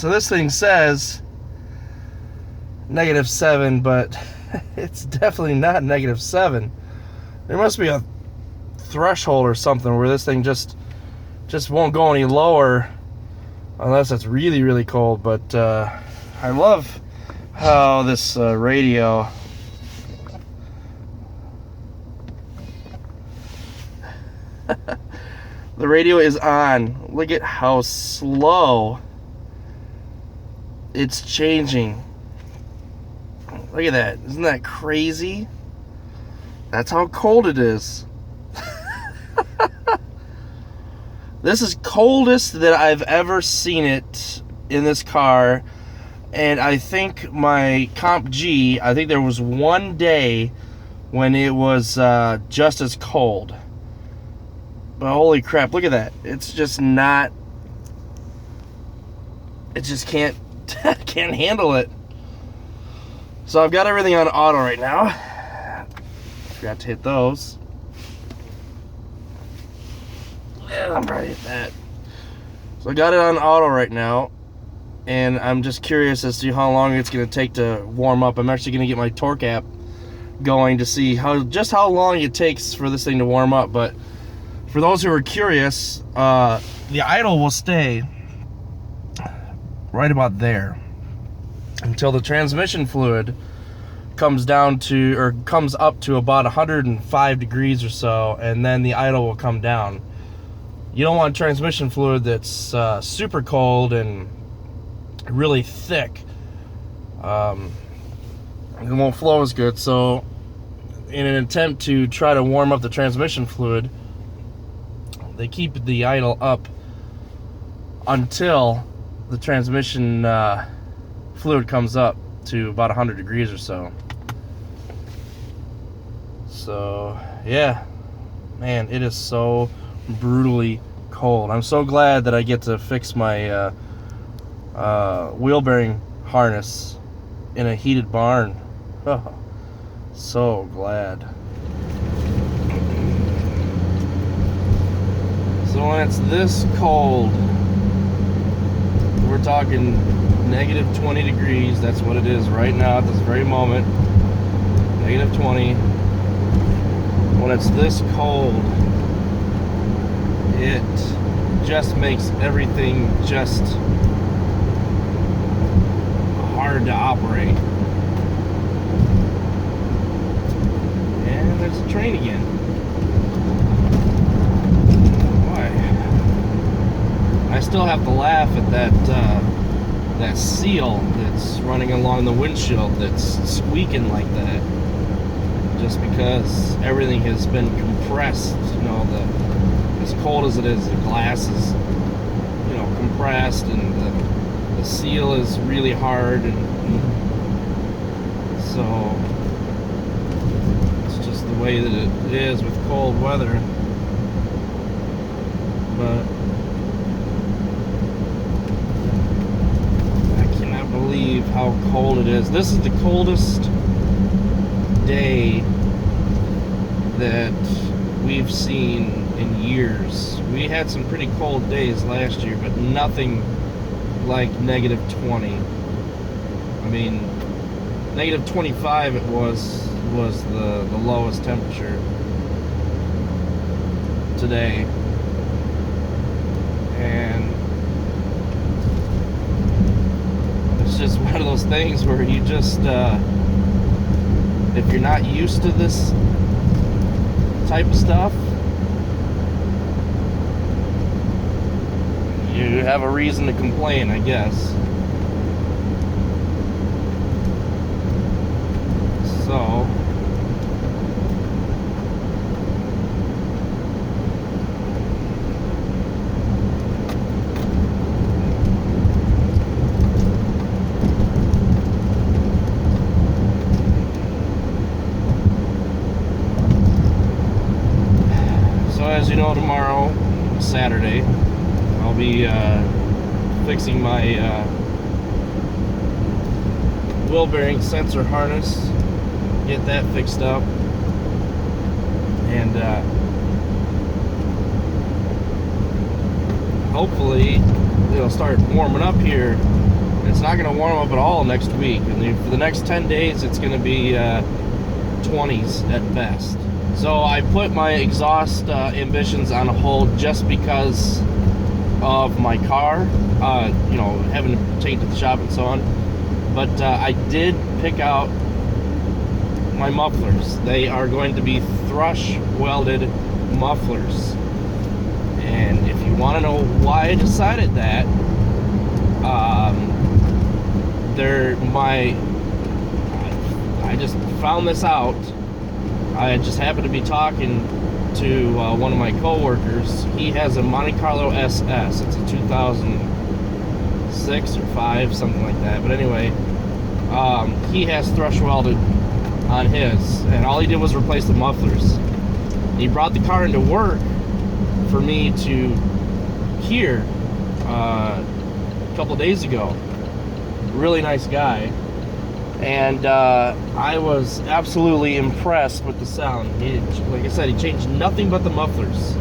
So this thing says -7, but it's definitely not -7. There must be a threshold or something where this thing just won't go any lower unless it's really, really cold. But I love how this radio the radio is on. Look at how slow it's changing. Look at that. Isn't that crazy? That's how cold it is. This is coldest that I've ever seen it in this car. And I think my Comp G, I think there was one day when it was just as cold. But holy crap, look at that. It's just not, it just can't handle it. So I've got everything on auto right now. Forgot to hit those. Yeah, I'm probably hit that. So I got it on auto right now, and I'm just curious as to how long it's going to take to warm up. I'm actually going to get my torque app going to see just how long it takes for this thing to warm up. But for those who are curious, the idle will stay right about there until the transmission fluid comes down to, or comes up to about 105 degrees or so, and then the idle will come down. You don't want transmission fluid that's super cold and really thick. It won't flow as good. So in an attempt to try to warm up the transmission fluid, they keep the idle up until the transmission fluid comes up to about 100 degrees or so. So yeah, man, it is so brutally cold. I'm so glad that I get to fix my wheel bearing harness in a heated barn. Oh, so glad. So when it's this cold, we're talking -20 degrees. That's what it is right now at this very moment. -20. When it's this cold, it just makes everything just hard to operate. And there's a train again. Boy, I still have to laugh at that seal that's running along the windshield that's squeaking like that. Just because everything has been compressed, you know, as cold as it is, the glass is, you know, compressed, and the seal is really hard, and so it's just the way that it is with cold weather. But I cannot believe how cold it is. This is the coldest day that we've seen in years. We had some pretty cold days last year, but nothing like -20. I mean, -25 it was the lowest temperature today. And it's just one of those things where you just if you're not used to this type of stuff, you have a reason to complain, I guess. So as you know, tomorrow, Saturday, I'll be fixing my wheel bearing sensor harness, get that fixed up, and hopefully it'll start warming up here It's not going to warm up at all next week. And for the next 10 days, it's going to be 20s at best. So I put my exhaust ambitions on hold just because of my car, having to take it to the shop and so on. But I did pick out my mufflers. They are going to be thrush welded mufflers. And if you want to know why I decided that, I just found this out. I just happened to be talking to one of my coworkers. He has a Monte Carlo SS. It's a 2006 or 5, something like that. But anyway, he has thrush welded on his, and all he did was replace the mufflers. He brought the car into work for me to hear a couple days ago. Really nice guy. And I was absolutely impressed with the sound. Like I said, he changed nothing but the mufflers.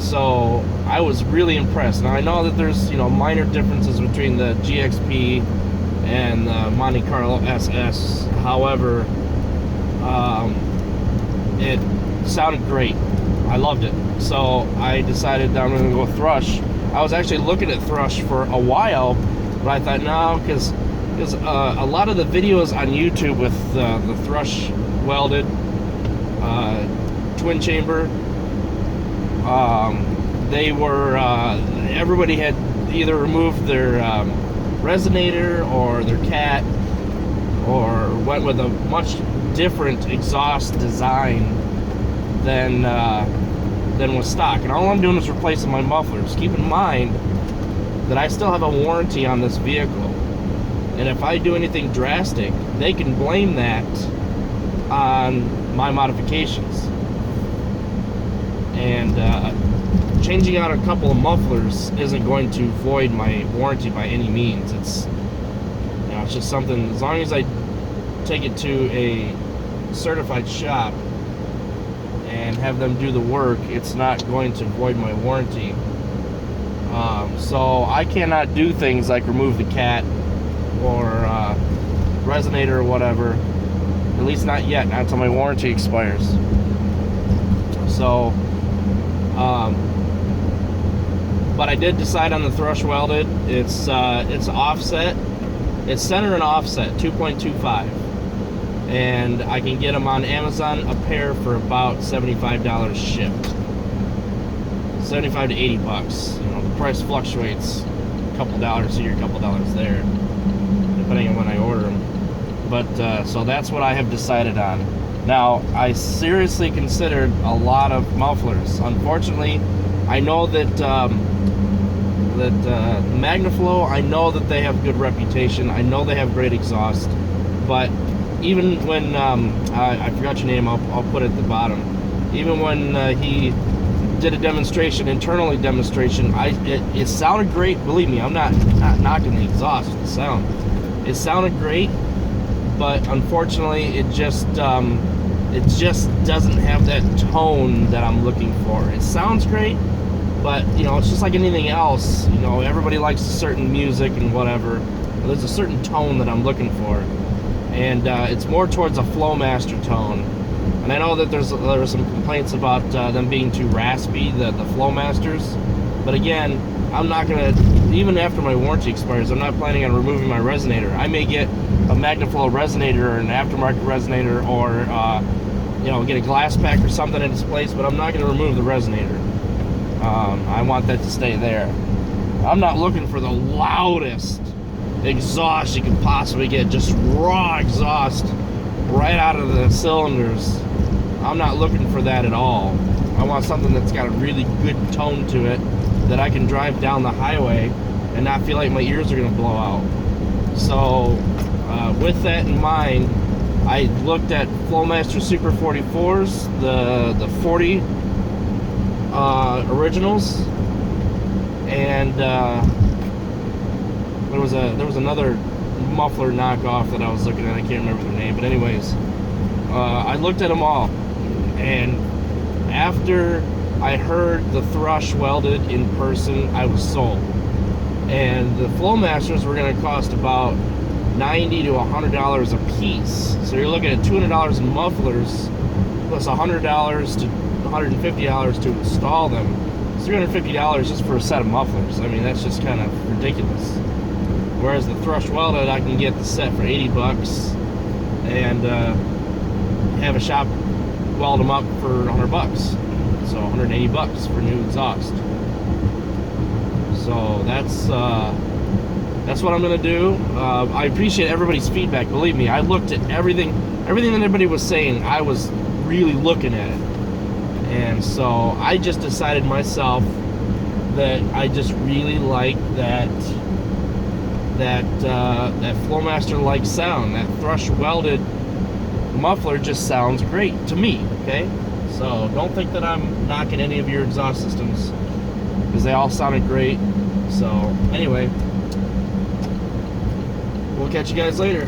So I was really impressed. Now I know that there's minor differences between the GXP and the Monte Carlo SS. However, it sounded great. I loved it. So I decided that I'm going to go thrush. I was actually looking at thrush for a while, but I thought no, because a lot of the videos on YouTube with the thrush welded twin chamber, they were everybody had either removed their resonator or their cat, or went with a much different exhaust design than was stock. And all I'm doing is replacing my mufflers. Keep in mind that I still have a warranty on this vehicle, and if I do anything drastic, they can blame that on my modifications. And changing out a couple of mufflers isn't going to void my warranty by any means. It's just something, as long as I take it to a certified shop and have them do the work, it's not going to void my warranty. So I cannot do things like remove the cat or resonator or whatever, at least not yet, not until my warranty expires. So but I did decide on the thrush welded. It's offset, it's center and offset 2.25, and I can get them on Amazon a pair for about $75 shipped. 75 to 80 bucks. The price fluctuates, a couple dollars here, a couple dollars there, depending on when I order them. But so that's what I have decided on. Now, I seriously considered a lot of mufflers. Unfortunately, I know that MagnaFlow, I know that they have good reputation. I know they have great exhaust. But even when I forgot your name, I'll put it at the bottom. Even when he did a demonstration, internally demonstration, it sounded great. Believe me, I'm not knocking the exhaust, the sound. It sounded great, but unfortunately, it just doesn't have that tone that I'm looking for. It sounds great, but it's just like anything else. Everybody likes a certain music and whatever. There's a certain tone that I'm looking for, and it's more towards a Flowmaster tone. And I know that there were some complaints about them being too raspy, the Flowmasters. But again, I'm not gonna, even after my warranty expires, I'm not planning on removing my resonator. I may get a MagnaFlow resonator or an aftermarket resonator, or get a glass pack or something in its place, but I'm not going to remove the resonator. I want that to stay there. I'm not looking for the loudest exhaust you can possibly get, just raw exhaust right out of the cylinders. I'm not looking for that at all. I want something that's got a really good tone to it, that I can drive down the highway and not feel like my ears are going to blow out. So with that in mind, I looked at Flowmaster Super 44s, the 40 originals, and there was another muffler knockoff that I was looking at. I can't remember their name, but anyways, I looked at them all, and after I heard the thrush welded in person, I was sold. And the Flowmasters were going to cost about $90 to $100 a piece. So you're looking at $200 in mufflers plus $100 to $150 to install them. It's $350 just for a set of mufflers. I mean, that's just kind of ridiculous. Whereas the Thrush Welded, I can get the set for $80 and have a shop weld them up for $100. So $180 for new exhaust. So that's what I'm gonna do. I appreciate everybody's feedback. Believe me, I looked at everything that everybody was saying. I was really looking at it, and so I just decided myself that I just really like that Flowmaster-like sound. That Thrush Welded muffler just sounds great to me. Okay, so don't think that I'm knocking any of your exhaust systems, because they all sounded great. So anyway, we'll catch you guys later.